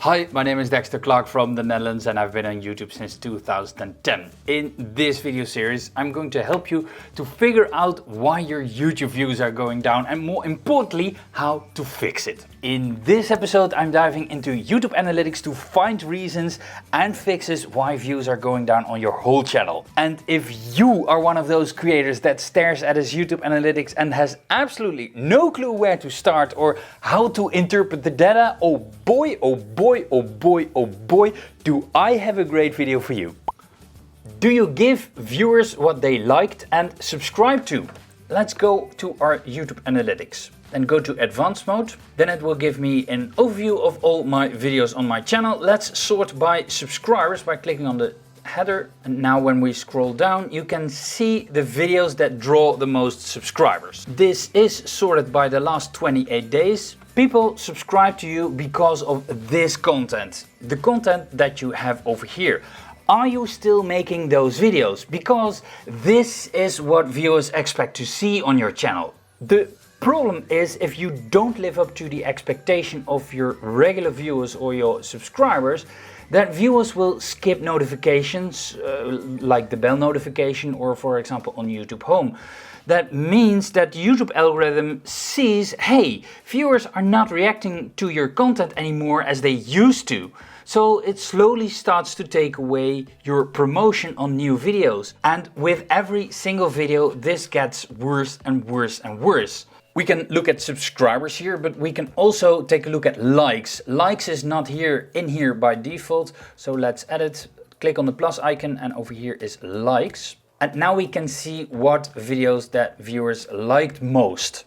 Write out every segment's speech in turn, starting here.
Hi, my name is Dexter Clark from the Netherlands and I've been on YouTube since 2010. In this video series, I'm going to help you to figure out why your YouTube views are going down and more importantly, how to fix it. In this episode, I'm diving into YouTube analytics to find reasons and fixes why views are going down on your whole channel. And if you are one of those creators that stares at his YouTube analytics and has absolutely no clue where to start or how to interpret the data, oh boy, oh boy, oh boy, oh boy, do I have a great video for you. Do you give viewers what they liked and subscribe to? Let's go to our YouTube analytics. Then go to advanced mode. Then it will give me an overview of all my videos on my channel. Let's sort by subscribers by clicking on the header. And now when we scroll down, you can see the videos that draw the most subscribers. This is sorted by the last 28 days. People subscribe to you because of this content, the content that you have over here. Are you still making those videos? Because this is what viewers expect to see on your channel. The problem is if you don't live up to the expectation of your regular viewers or your subscribers, that viewers will skip notifications like the bell notification or for example on YouTube Home. That means that the YouTube algorithm sees, hey, viewers are not reacting to your content anymore as they used to. So it slowly starts to take away your promotion on new videos. And with every single video, this gets worse and worse and worse. We can look at subscribers here, but we can also take a look at likes. Likes is not in here by default. So let's edit, click on the plus icon and over here is likes. And now we can see what videos that viewers liked most.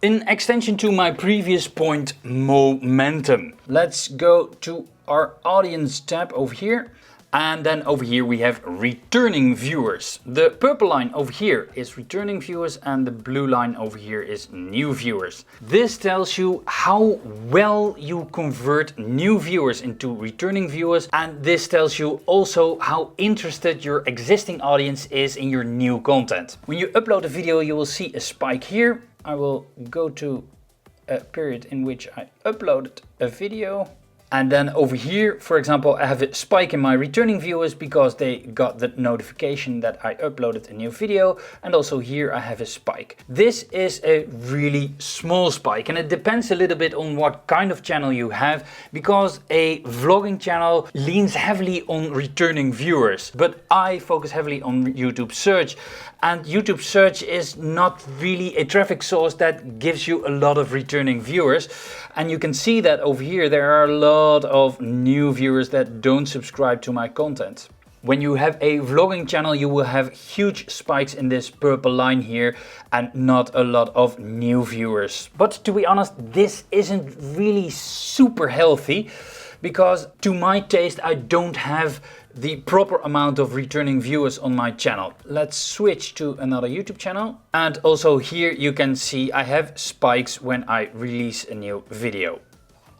In extension to my previous point, momentum. Let's go to our audience tab over here. And then over here we have returning viewers. The purple line over here is returning viewers and the blue line over here is new viewers. This tells you how well you convert new viewers into returning viewers, and this tells you also how interested your existing audience is in your new content. When you upload a video, you will see a spike here. I will go to a period in which I uploaded a video. And then over here, for example, I have a spike in my returning viewers because they got the notification that I uploaded a new video. And also here I have a spike. This is a really small spike and it depends a little bit on what kind of channel you have, because a vlogging channel leans heavily on returning viewers. But I focus heavily on YouTube search, and YouTube search is not really a traffic source that gives you a lot of returning viewers. And you can see that over here there are a lot of new viewers that don't subscribe to my content. When you have a vlogging channel, you will have huge spikes in this purple line here and not a lot of new viewers. But to be honest, this isn't really super healthy, because to my taste I don't have the proper amount of returning viewers on my channel. Let's switch to another YouTube channel. And also here you can see I have spikes when I release a new video.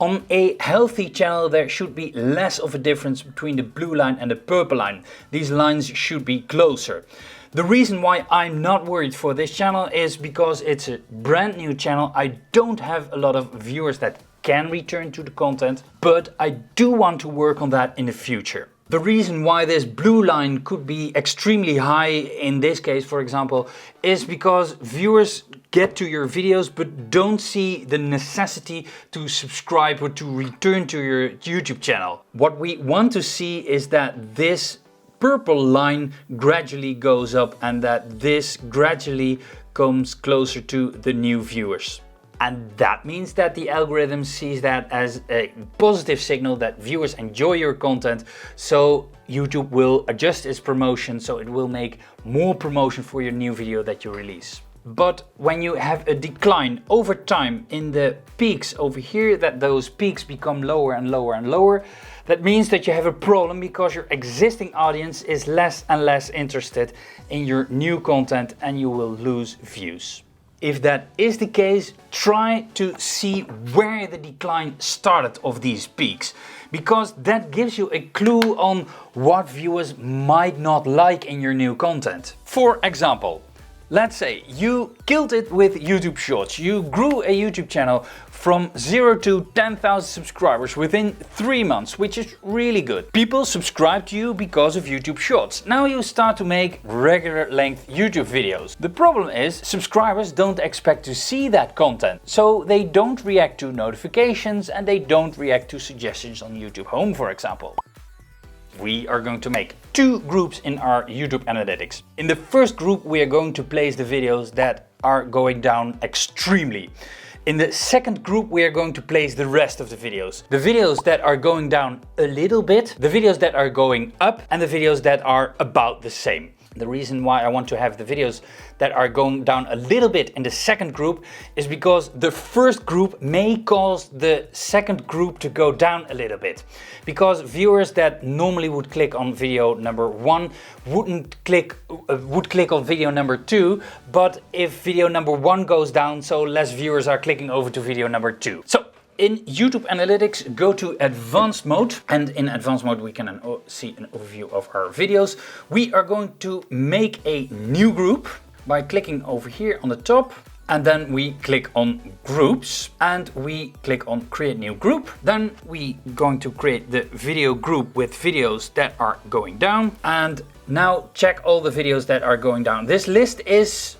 On a healthy channel there should be less of a difference between the blue line and the purple line. These lines should be closer. The reason why I'm not worried for this channel is because it's a brand new channel. I don't have a lot of viewers that can return to the content, but I do want to work on that in the future. The reason why this blue line could be extremely high in this case, for example, is because viewers get to your videos but don't see the necessity to subscribe or to return to your YouTube channel. What we want to see is that this purple line gradually goes up and that this gradually comes closer to the new viewers. And that means that the algorithm sees that as a positive signal that viewers enjoy your content, so YouTube will adjust its promotion, so it will make more promotion for your new video that you release. But when you have a decline over time in the peaks over here, that those peaks become lower and lower and lower, that means that you have a problem because your existing audience is less and less interested in your new content and you will lose views. If that is the case, try to see where the decline started of these peaks, because that gives you a clue on what viewers might not like in your new content. For example, Let's say you killed it with YouTube Shorts. You grew a YouTube channel from 0 to 10,000 subscribers within 3 months, which is really good. People subscribe to you because of YouTube Shorts. Now you start to make regular length YouTube videos. The problem is subscribers don't expect to see that content, so they don't react to notifications and they don't react to suggestions on YouTube Home, for example. We are going to make 2 groups in our YouTube analytics. In the first group, we are going to place the videos that are going down extremely. In the second group, we are going to place the rest of the videos. The videos that are going down a little bit, the videos that are going up, and the videos that are about the same. The reason why I want to have the videos that are going down a little bit in the second group is because the first group may cause the second group to go down a little bit. Because viewers that normally would click on video number 1 would click on video number 2, but if video number 1 goes down, so less viewers are clicking over to video number 2. So in YouTube Analytics, go to Advanced Mode, and in Advanced Mode we can see an overview of our videos. We are going to make a new group by clicking over here on the top, and then we click on Groups and we click on Create New Group. Then we going to create the video group with videos that are going down, and now check all the videos that are going down. This list is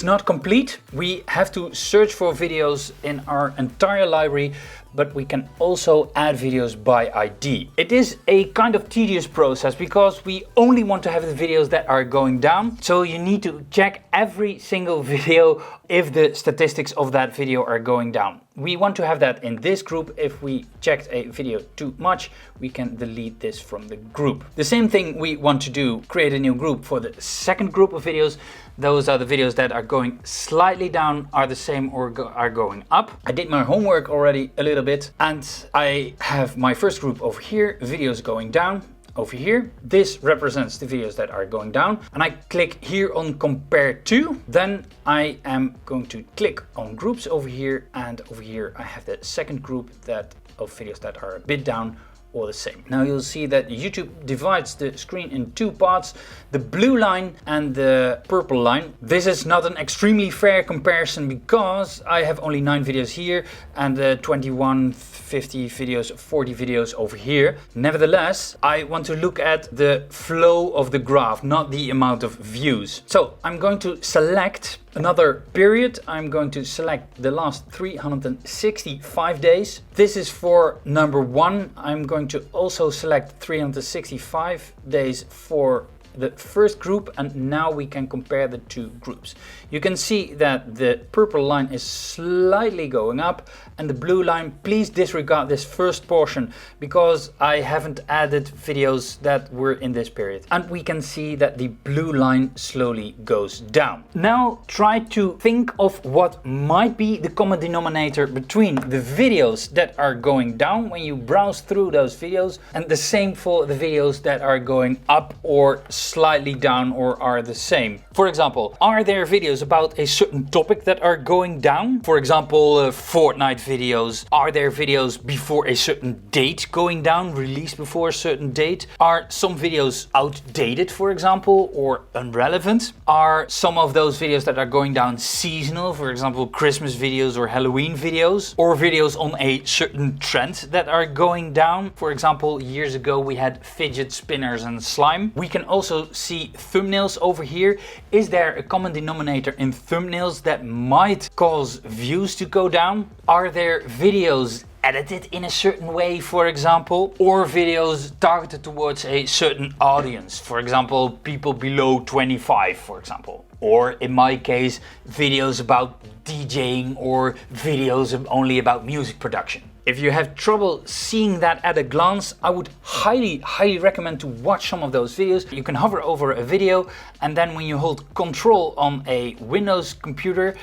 not complete. We have to search for videos in our entire library, but we can also add videos by ID. It is a kind of tedious process because we only want to have the videos that are going down. So you need to check every single video if the statistics of that video are going down. We want to have that in this group. If we checked a video too much, we can delete this from the group. The same thing we want to do, create a new group for the second group of videos. Those are the videos that are going slightly down, are the same, or are going up. I did my homework already a little bit, and I have my first group over here, videos going down. Over here, this represents the videos that are going down, and I click here on compare to. Then I am going to click on groups over here, and over here I have the second group of videos that are a bit down or the same. Now you'll see that YouTube divides the screen in 2 parts, the blue line and the purple line. This is not an extremely fair comparison because I have only 9 videos here and 21, 50 videos, 40 videos over here. Nevertheless, I want to look at the flow of the graph, not the amount of views. So I'm going to select another period. I'm going to select the last 365 days. This is for number 1. I'm going to also select 365 days for the first group, and now we can compare the 2 groups. You can see that the purple line is slightly going up, and the blue line, please disregard this first portion because I haven't added videos that were in this period. And we can see that the blue line slowly goes down. Now try to think of what might be the common denominator between the videos that are going down when you browse through those videos, and the same for the videos that are going up or slightly down or are the same. For example, are there videos about a certain topic that are going down? For example, Fortnite videos. Are there videos before a certain date going down, released before a certain date? Are some videos outdated, for example, or irrelevant? Are some of those videos that are going down seasonal, for example, Christmas videos or Halloween videos? Or videos on a certain trend that are going down? For example, years ago we had fidget spinners and slime. We can also see thumbnails over here. Is there a common denominator in thumbnails that might cause views to go down? Are there videos edited in a certain way, for example, or videos targeted towards a certain audience, for example, people below 25, for example? Or in my case, videos about DJing or videos only about music production. If you have trouble seeing that at a glance, I would highly recommend to watch some of those videos. You can hover over a video, and then when you hold Control on a Windows computer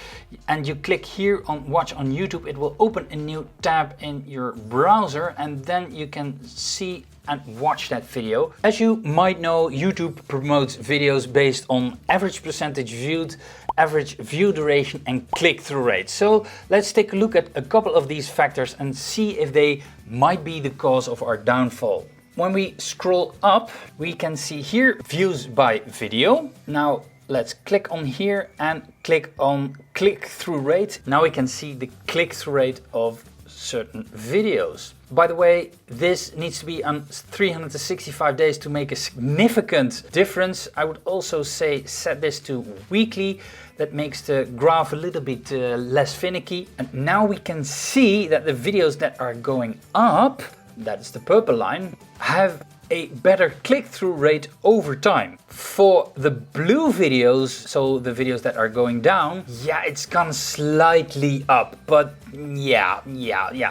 and you click here on Watch on YouTube, it will open a new tab in your browser, and then you can see and watch that video. As you might know, YouTube promotes videos based on average percentage viewed, average view duration, and click-through rate. So let's take a look at a couple of these factors and see if they might be the cause of our downfall. When we scroll up, we can see here views by video. Now, let's click on here and click on click-through rate. Now we can see the click-through rate of certain videos. By the way, this needs to be on 365 days to make a significant difference. I would also say set this to weekly. That makes the graph a little bit less finicky. And now we can see that the videos that are going up, that's the purple line, have a better click-through rate over time. For the blue videos, so the videos that are going down, yeah, it's gone slightly up, but yeah.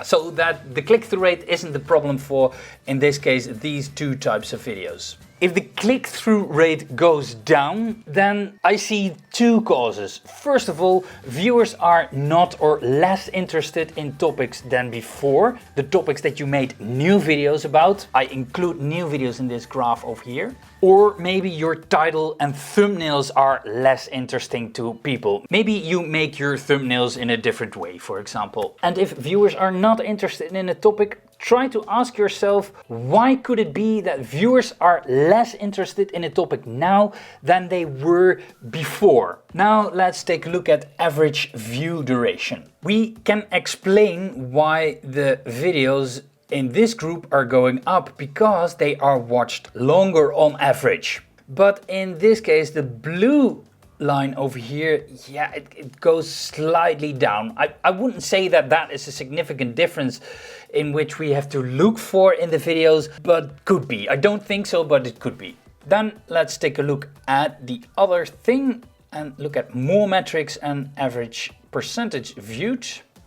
So that the click-through rate isn't the problem for, in this case, these two types of videos. If the click-through rate goes down, then I see two causes. First of all, viewers are not or less interested in topics than before. The topics that you made new videos about. I include new videos in this graph over here. Or maybe your title and thumbnails are less interesting to people. Maybe you make your thumbnails in a different way, for example. And if viewers are not interested in a topic, try to ask yourself, why could it be that viewers are less interested in a topic now than they were before? Now let's take a look at average view duration. We can explain why the videos in this group are going up because they are watched longer on average. But in this case, the blue line over here, yeah, it goes slightly down. I wouldn't say that that is a significant difference in which we have to look for in the videos, but could be. I don't think so, but it could be. Then let's take a look at the other thing and look at more metrics and average percentage viewed.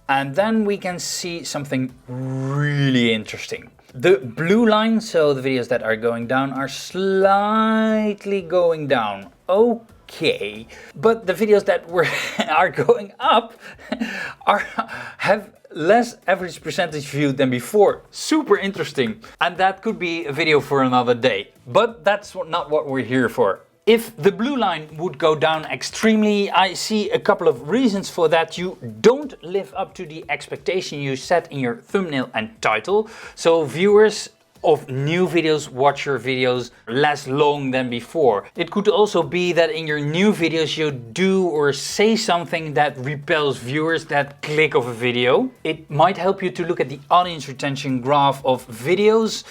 And then we can see something really interesting. The blue line, so the videos that are going down, are slightly going down. Okay, but the videos that are going up have less average percentage viewed than before. Super interesting. And that could be a video for another day. But that's not what we're here for. If the blue line would go down extremely, I see a couple of reasons for that. You don't live up to the expectation you set in your thumbnail and title. So viewers of new videos watch your videos less long than before. It could also be that in your new videos you do or say something that repels viewers that click off a video. It might help you to look at the audience retention graph of videos.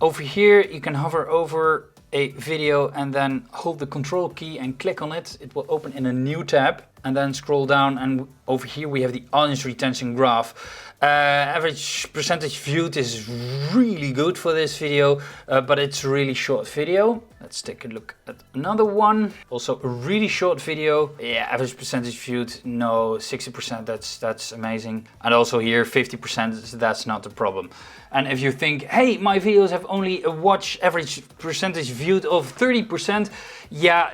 Over here you can hover over a video and then hold the control key and click on it. It will open in a new tab, and then scroll down, and over here we have the audience retention graph. Average percentage viewed is really good for this video, but it's a really short video. Let's take a look at another one. Also a really short video. Yeah, average percentage viewed, no, 60%, that's amazing. And also here 50%, that's not a problem. And if you think, hey, my videos have only a watch average percentage viewed of 30%, yeah,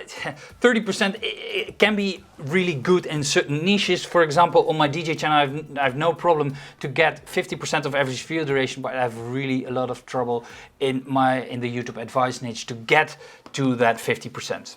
30% it can be really good in certain niches. For example, on my DJ channel, I have no problem to get 50% of average view duration, but I have really a lot of trouble in the YouTube advice niche to get to that 50%.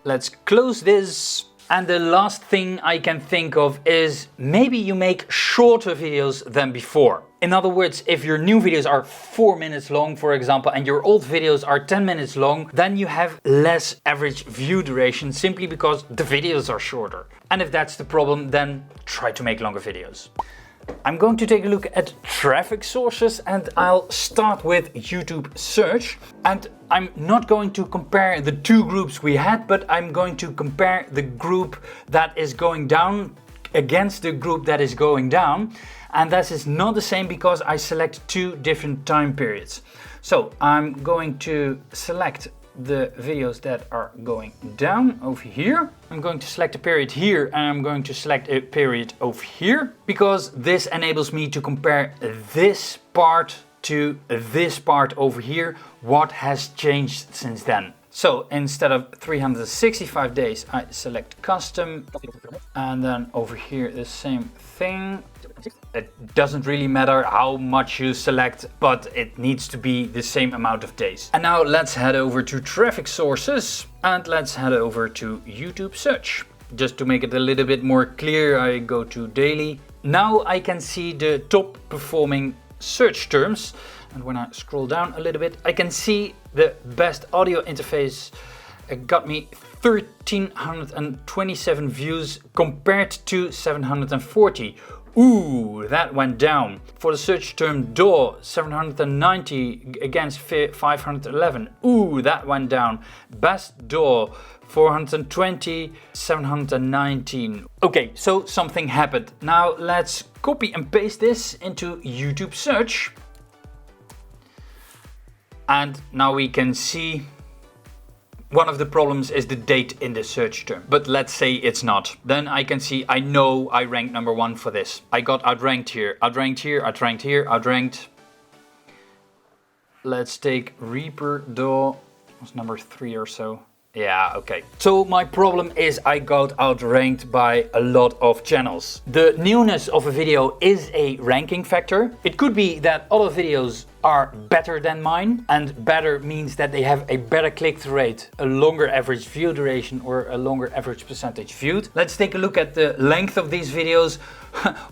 Let's close this. And the last thing I can think of is maybe you make shorter videos than before. In other words, if your new videos are 4 minutes long, for example, and your old videos are 10 minutes long, then you have less average view duration simply because the videos are shorter. And if that's the problem, then try to make longer videos. I'm going to take a look at traffic sources, and I'll start with YouTube search. And I'm not going to compare the two groups we had, but I'm going to compare the group that is going down against the group that is going down. And that is not the same because I select two different time periods. So I'm going to select the videos that are going down over here. I'm going to select a period here, and I'm going to select a period over here, because this enables me to compare this part to this part over here, what has changed since then. So instead of 365 days, I select custom, and then over here the same thing. It doesn't really matter how much you select, but it needs to be the same amount of days. And now let's head over to traffic sources, and let's head over to YouTube search. Just to make it a little bit more clear, I go to daily. Now I can see the top performing search terms. And when I scroll down a little bit, I can see the best audio interface It got me 1,327 views compared to 740. Ooh, that went down. For the search term door, 790 against 511. Ooh, that went down. Best door, 420, 719. Okay, so something happened. Now let's copy and paste this into YouTube search. And now we can see one of the problems is the date in the search term. But let's say it's not. Then I can see, I know I ranked number 1 for this. I got outranked here, outranked here, outranked here, outranked. Let's take Reaper Door. Was number 3 or so. Yeah, okay. So my problem is I got outranked by a lot of channels. The newness of a video is a ranking factor. It could be that other videos are better than mine, and better means that they have a better click-through rate, a longer average view duration, or a longer average percentage viewed. Let's take a look at the length of these videos.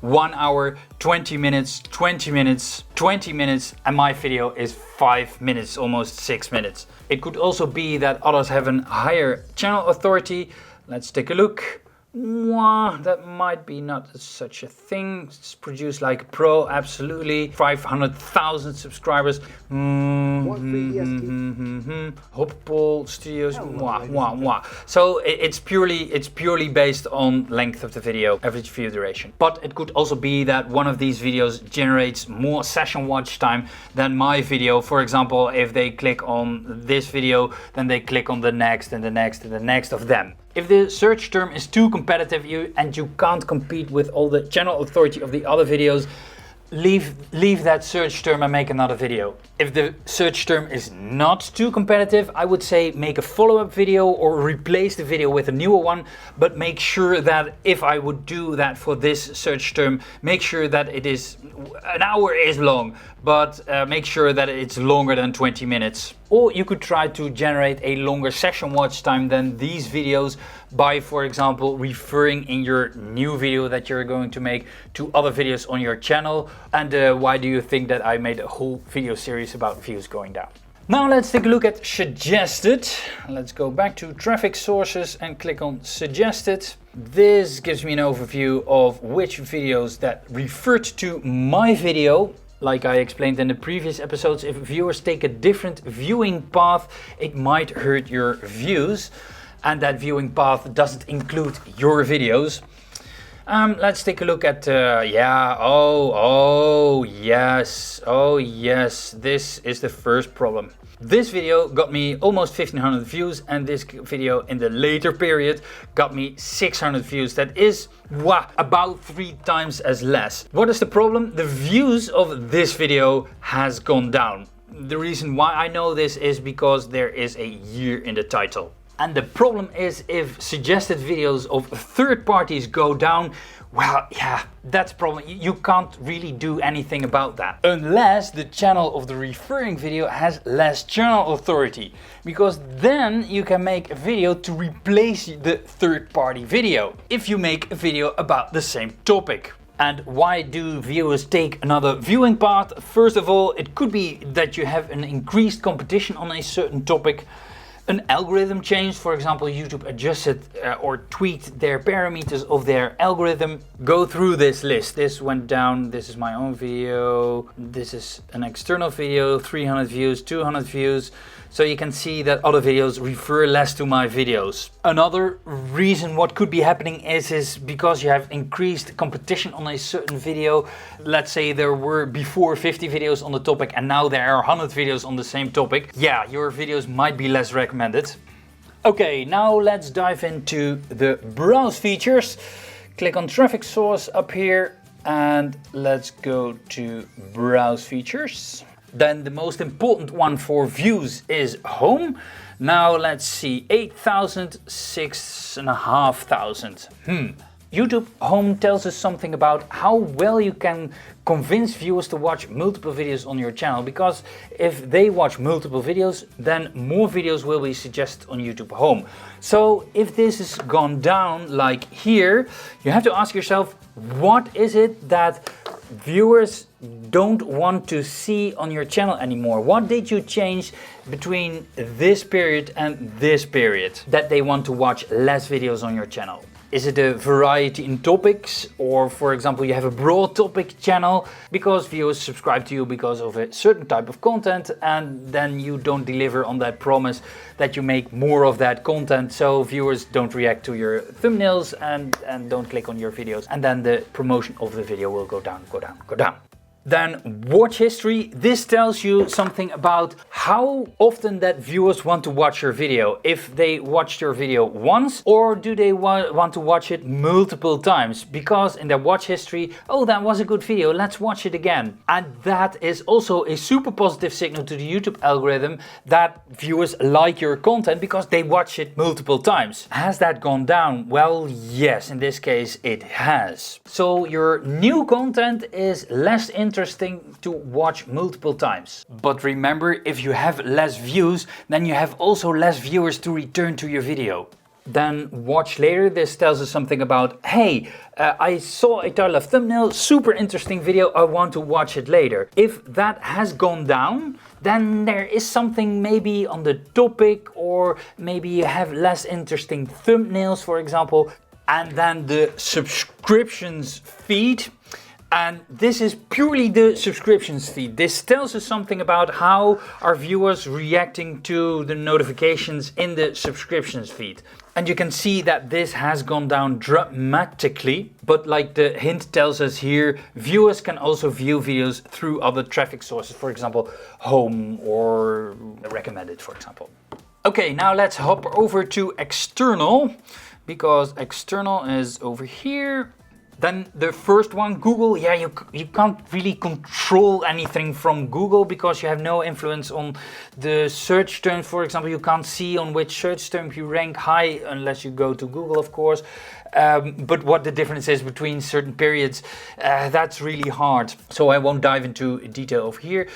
1 hour, 20 minutes, 20 minutes, 20 minutes, and my video is 5 minutes, almost 6 minutes. It could also be that others have a higher channel authority. Let's take a look. That might be not such a thing. It's produced like a pro, absolutely. 500,000 subscribers. Hopple Studios. So it's purely based on length of the video, average view duration. But it could also be that one of these videos generates more session watch time than my video. For example, if they click on this video, then they click on the next and the next and the next of them. If the search term is too competitive and you can't compete with all the channel authority of the other videos, leave that search term and make another video. If the search term is not too competitive, I would say make a follow-up video or replace the video with a newer one, but make sure that if I would do that for this search term, make sure that it is an hour is long, but make sure that it's longer than 20 minutes. Or you could try to generate a longer session watch time than these videos by, for example, referring in your new video that you're going to make to other videos on your channel. And why do you think that I made a whole video series about views going down? Now let's take a look at suggested. Let's go back to traffic sources and click on suggested. This gives me an overview of which videos that referred to my video. Like I explained in the previous episodes, if viewers take a different viewing path, it might hurt your views. And that viewing path doesn't include your videos. Let's take a look at, oh yes, this is the first problem. This video got me almost 1,500 views, and this video in the later period got me 600 views. That is about 3 times as less. What is the problem? The views of this video has gone down. The reason why I know this is because there is a year in the title. And the problem is, if suggested videos of third parties go down, well, yeah, that's a problem. You can't really do anything about that. Unless the channel of the referring video has less channel authority. Because then you can make a video to replace the third party video. If you make a video about the same topic. And why do viewers take another viewing path? First of all, it could be that you have an increased competition on a certain topic. An algorithm change, for example, YouTube adjusted or tweaked their parameters of their algorithm. Go through this list. This went down, this is my own video, this is an external video, 300 views, 200 views. So you can see that other videos refer less to my videos. Another reason what could be happening is because you have increased competition on a certain video. Let's say there were before 50 videos on the topic and now there are 100 videos on the same topic. Yeah, your videos might be less recommended. Okay, now let's dive into the browse features. Click on traffic source up here and let's go to browse features. Then the most important one for views is home. Now let's see, 8,000, 6,500. YouTube home tells us something about how well you can convince viewers to watch multiple videos on your channel, because if they watch multiple videos, then more videos will be suggested on YouTube home. So if this has gone down like here, you have to ask yourself, what is it that viewers don't want to see on your channel anymore? What did you change between this period and this period that they want to watch less videos on your channel? Is it a variety in topics, or for example you have a broad topic channel because viewers subscribe to you because of a certain type of content and then you don't deliver on that promise that you make more of that content, so viewers don't react to your thumbnails and don't click on your videos, and then the promotion of the video will go down, go down, go down. Then watch history. This tells you something about how often that viewers want to watch your video. If they watched your video once, or do they want to watch it multiple times? Because in their watch history, oh, that was a good video, let's watch it again. And that is also a super positive signal to the YouTube algorithm that viewers like your content because they watch it multiple times. Has that gone down? Well, yes, in this case it has. So your new content is less interesting to watch multiple times. But remember, if you have less views, then you have also less viewers to return to your video. Then watch later. This tells us something about, hey, I saw a title of thumbnail, super interesting video, I want to watch it later. If that has gone down, then there is something maybe on the topic, or maybe you have less interesting thumbnails, for example. And then the subscriptions feed. And this is purely the subscriptions feed. This tells us something about how our viewers reacting to the notifications in the subscriptions feed. And you can see that this has gone down dramatically, but like the hint tells us here, viewers can also view videos through other traffic sources, for example, home or recommended, for example. Okay, now let's hop over to external, because external is over here. Then the first one, Google. Yeah, you can't really control anything from Google because you have no influence on the search terms. For example, you can't see on which search term you rank high unless you go to Google, of course. But what the difference is between certain periods, that's really hard. So I won't dive into detail over here.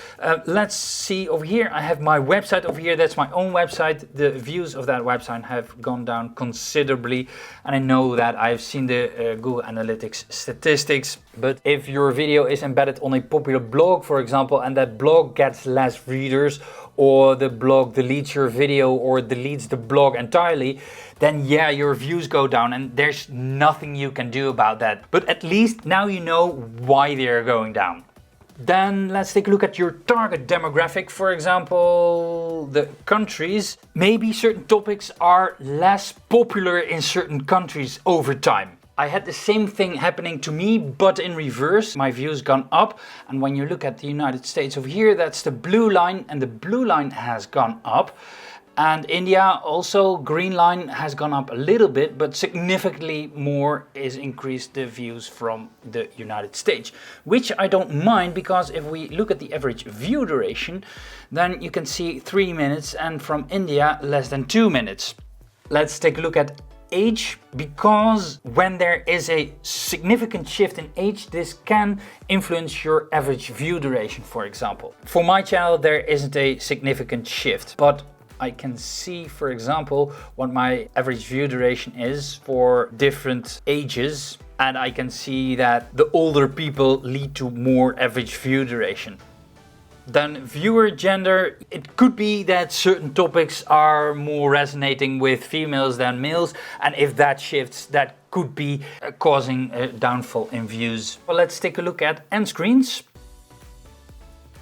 Let's see over here. I have my website over here. That's my own website. The views of that website have gone down considerably. And I know that I've seen the Google Analytics statistics. But if your video is embedded on a popular blog, for example, and that blog gets less readers, or the blog deletes your video or deletes the blog entirely, then yeah, your views go down and there's nothing you can do about that. But at least now you know why they're going down. Then let's take a look at your target demographic. For example, the countries. Maybe certain topics are less popular in certain countries over time. I had the same thing happening to me, but in reverse. My views gone up, and when you look at the United States over here, that's the blue line, and the blue line has gone up. And India also, green line has gone up a little bit, but significantly more is increased the views from the United States, which I don't mind, because if we look at the average view duration, then you can see 3 minutes, and from India less than 2 minutes. Let's take a look at age, because when there is a significant shift in age, this can influence your average view duration, for example. For my channel, there isn't a significant shift, but I can see, for example, what my average view duration is for different ages, and I can see that the older people lead to more average view duration. Then viewer gender, it could be that certain topics are more resonating with females than males, and if that shifts, that could be causing a downfall in views. Well, let's take a look at end screens.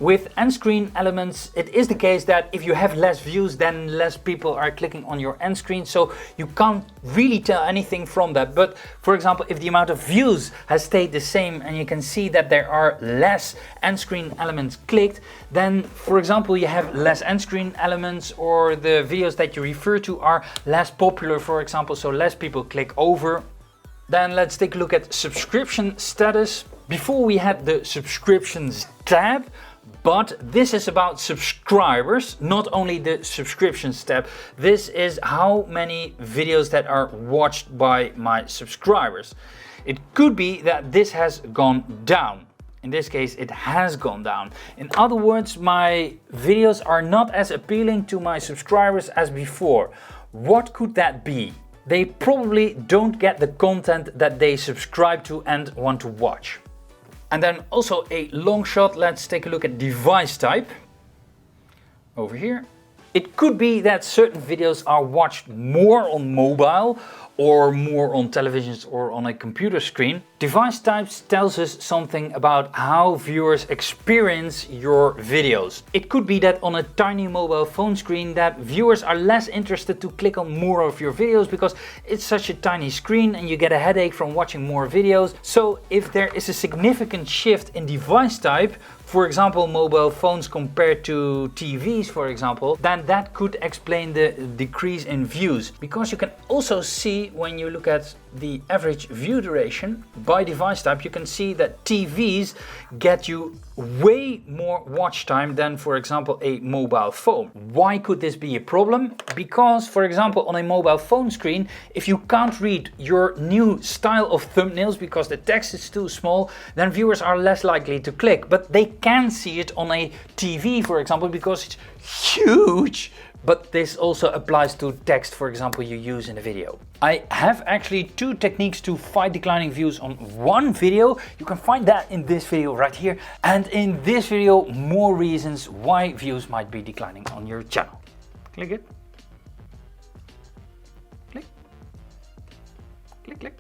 With end screen elements, it is the case that if you have less views, then less people are clicking on your end screen, so you can't really tell anything from that. But for example, if the amount of views has stayed the same and you can see that there are less end screen elements clicked, then for example you have less end screen elements, or the videos that you refer to are less popular, for example, so less people click over. Then let's take a look at subscription status. Before we had the subscriptions tab, but this is about subscribers, not only the subscriptions tab. This is how many videos that are watched by my subscribers. It could be that this has gone down. In this case, it has gone down. In other words, my videos are not as appealing to my subscribers as before. What could that be? They probably don't get the content that they subscribe to and want to watch. And then also a long shot, let's take a look at device type. Over here. It could be that certain videos are watched more on mobile or more on televisions or on a computer screen. Device types tells us something about how viewers experience your videos. It could be that on a tiny mobile phone screen that viewers are less interested to click on more of your videos because it's such a tiny screen and you get a headache from watching more videos. So if there is a significant shift in device type, for example, mobile phones compared to TVs, for example, then that could explain the decrease in views. Because you can also see when you look at the average view duration by device type, you can see that TVs get you way more watch time than, for example, a mobile phone. Why could this be a problem? Because, for example, on a mobile phone screen, if you can't read your new style of thumbnails because the text is too small, then viewers are less likely to click. But they can see it on a TV, for example, because it's huge. But this also applies to text, for example, you use in a video. I have actually 2 techniques to fight declining views on one video. You can find that in this video right here. And in this video, more reasons why views might be declining on your channel. Click it. Click. Click, click.